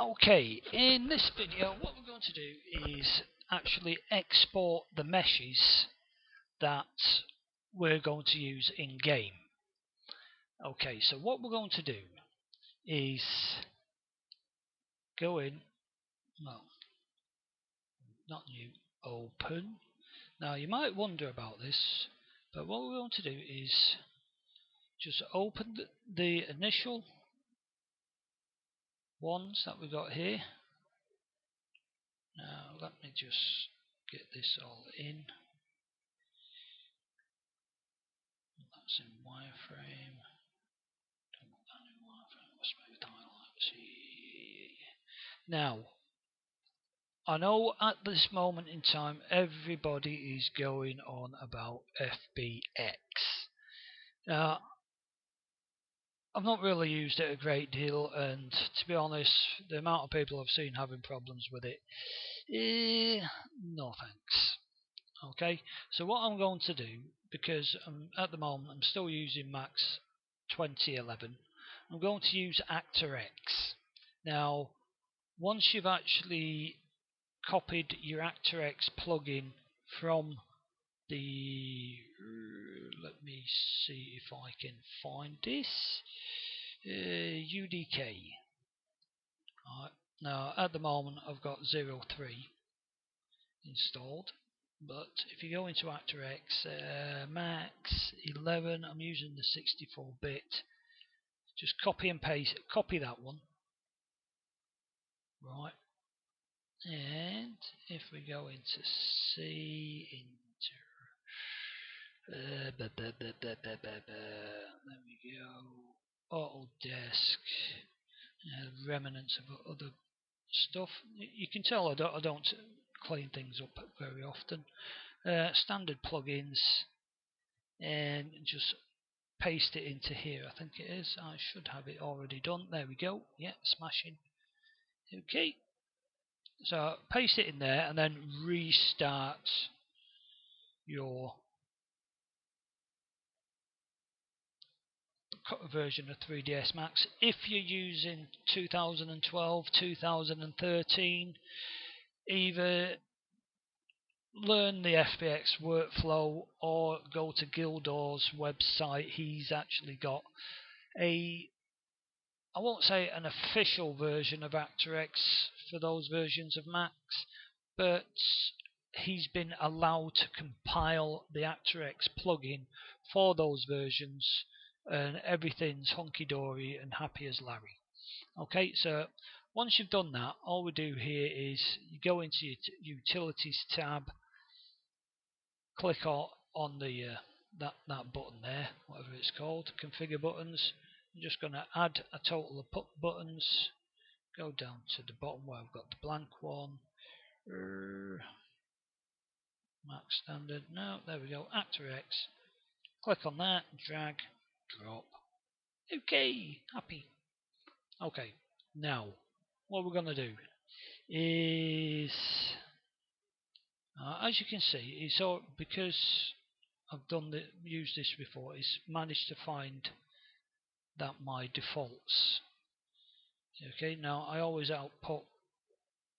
Okay, in this video what we're going to do is actually export the meshes that we're going to use in game. Okay, so what we're going to do is go in, well, not new, open. Now you might wonder about this, but what we're going to do is just open the initial ones that we got here. Now let me just get this all in. That's in wireframe. Don't want that in wireframe. Let's move highlight. See. Now, I know at this moment in time everybody is going on about FBX. Now, I've not really used it a great deal, and to be honest, the amount of people I've seen having problems with it, no thanks. Okay, so what I'm going to do, because at the moment I'm still using Max 2011, I'm going to use actorx. Now, once you've actually copied your actorx plugin from the, let me see if I can find this, UDK. Right. Now at the moment I've got 03 installed, but if you go into actorx Max 11, I'm using the 64-bit. Just copy and paste, copy that one, right? And if we go into C, there we go, Autodesk, remnants of other stuff. You can tell I don't clean things up very often. Standard plugins, and just paste it into here. I think it is. I should have it already done. There we go. Yeah, smashing. Okay. So paste it in there and then restart your version of 3ds Max. If you're using 2012, 2013, either learn the FBX workflow or go to Gildor's website. He's actually got a, I won't say an official version of actorx for those versions of Max, but he's been allowed to compile the actorx plugin for those versions, and everything's hunky-dory and happy as Larry. Okay, so once you've done that, all we do here is you go into your Utilities tab, click on the that button there, whatever it's called, Configure Buttons. I'm just going to add a total of buttons. Go down to the bottom where I've got the blank one. Max Standard. No, there we go. actorx. Click on that. Drag. Drop. Okay. Happy. Okay. Now, what we're going to do is, as you can see, it's all because I've used this before. It's managed to find that my defaults. Okay, now I always output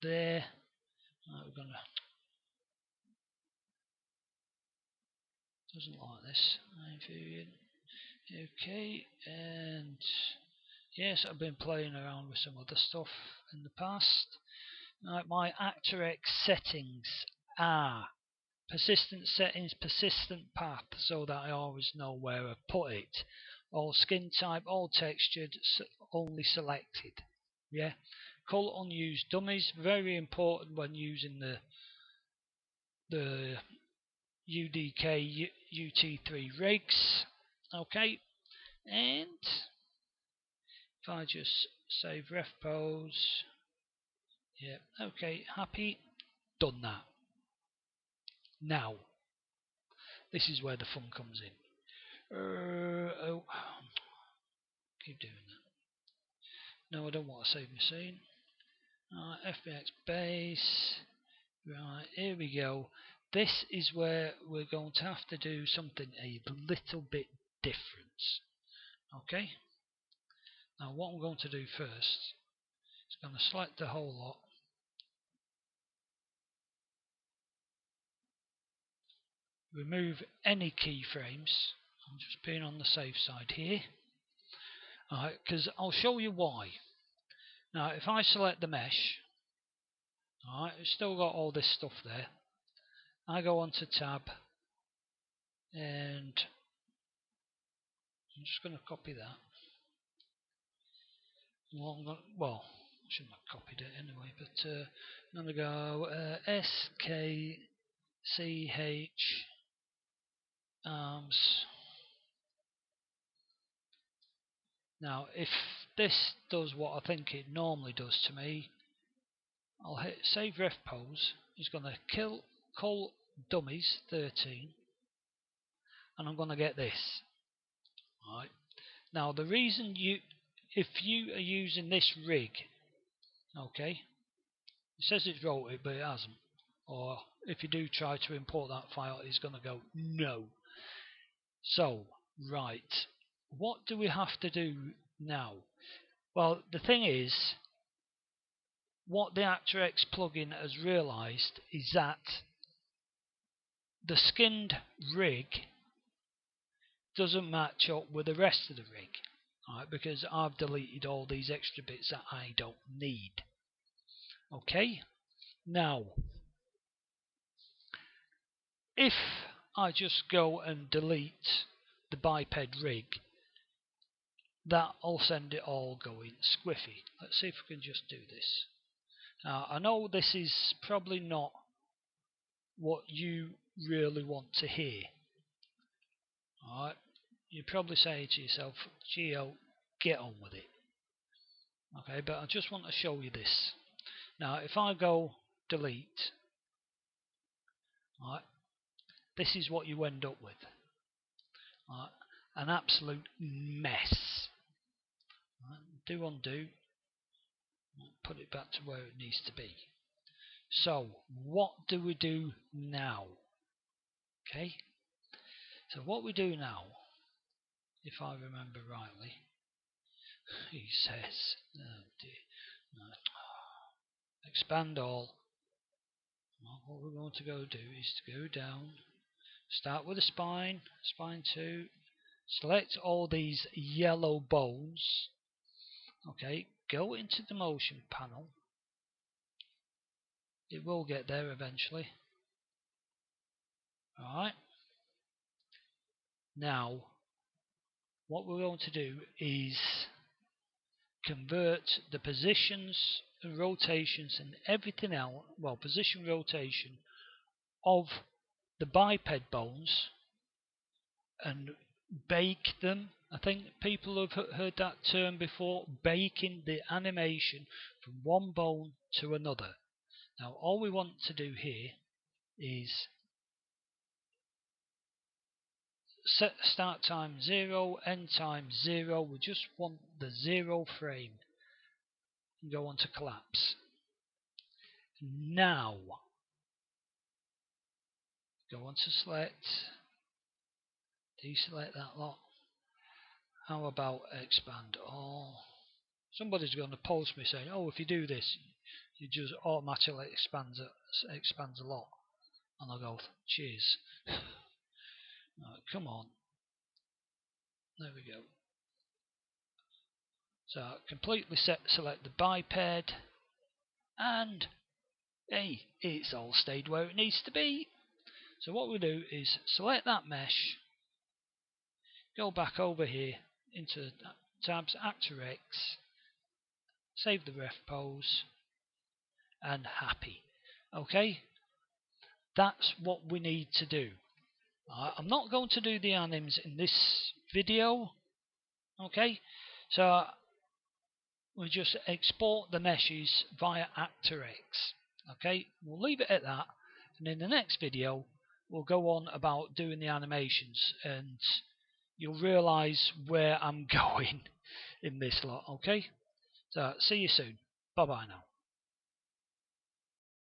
there. We're gonna, doesn't like this. Okay, and yes, I've been playing around with some other stuff in the past. My actorx settings are persistent settings, persistent path, so that I always know where I put it. All skin type, all textured, only selected. Yeah, call unused dummies, very important when using the UDK UT3 rigs. Okay, and if I just save ref pose, yeah, okay, happy, done that. Now, this is where the fun comes in. Keep doing that. No, I don't want to save my scene. FBX base. Right, here we go. This is where we're going to have to do something a little bit different. Okay. Now, what I'm going to do first is going to select the whole lot. Remove any keyframes. I'm just being on the safe side here. Alright, because I'll show you why. Now, if I select the mesh, alright, it's still got all this stuff there. I go onto tab, and I'm just going to copy that. Well, I shouldn't have copied it anyway, but I'm going to go SKCH arms. Now, if this does what I think it normally does to me, I'll hit save ref pose. It's going to call dummies 13, and I'm going to get this. Right. Now, the reason if you are using this rig, okay, it says it's wrote it, but it hasn't. Or if you do try to import that file, it's going to go no. So, right, what do we have to do now? Well, the thing is, what the actorx plugin has realised is that the skinned rig doesn't match up with the rest of the rig, right, because I've deleted all these extra bits that I don't need. Okay, now if I just go and delete the biped rig, that'll send it all going squiffy. Let's see if we can just do this. Now, I know this is probably not what you really want to hear. Alright, you're probably saying to yourself, Geo, get on with it. Okay, but I just want to show you this. Now, if I go delete, right, this is what you end up with. Right, an absolute mess. Right, do undo, put it back to where it needs to be. So, what do we do now? Okay, so what we do now, if I remember rightly, he says, oh dear, no. Expand all. Well, what we're going to go do is to go down, start with the spine, spine 2, select all these yellow bones, okay, go into the motion panel, it will get there eventually. Alright, now what we're going to do is convert the positions and rotations and everything else, well, position rotation of the biped bones and bake them. I think people have heard that term before, baking the animation from one bone to another. Now all we want to do here is set start time 0, end time 0. We just want the 0 frame and go on to collapse. Now go on to select, deselect that lot. How about expand all? Somebody's going to post me saying, oh, if you do this, you just automatically expands a lot. And I'll go, cheers. Right, come on. There we go. So completely select the biped, and hey, it's all stayed where it needs to be. So what we do is select that mesh, go back over here into tabs, actorx, save the ref pose, and happy. Okay, that's what we need to do. I'm not going to do the anims in this video. Okay, so we just export the meshes via actorx. Okay, we'll leave it at that, and in the next video we'll go on about doing the animations, and you'll realise where I'm going in this lot. Okay, so see you soon. Bye bye now.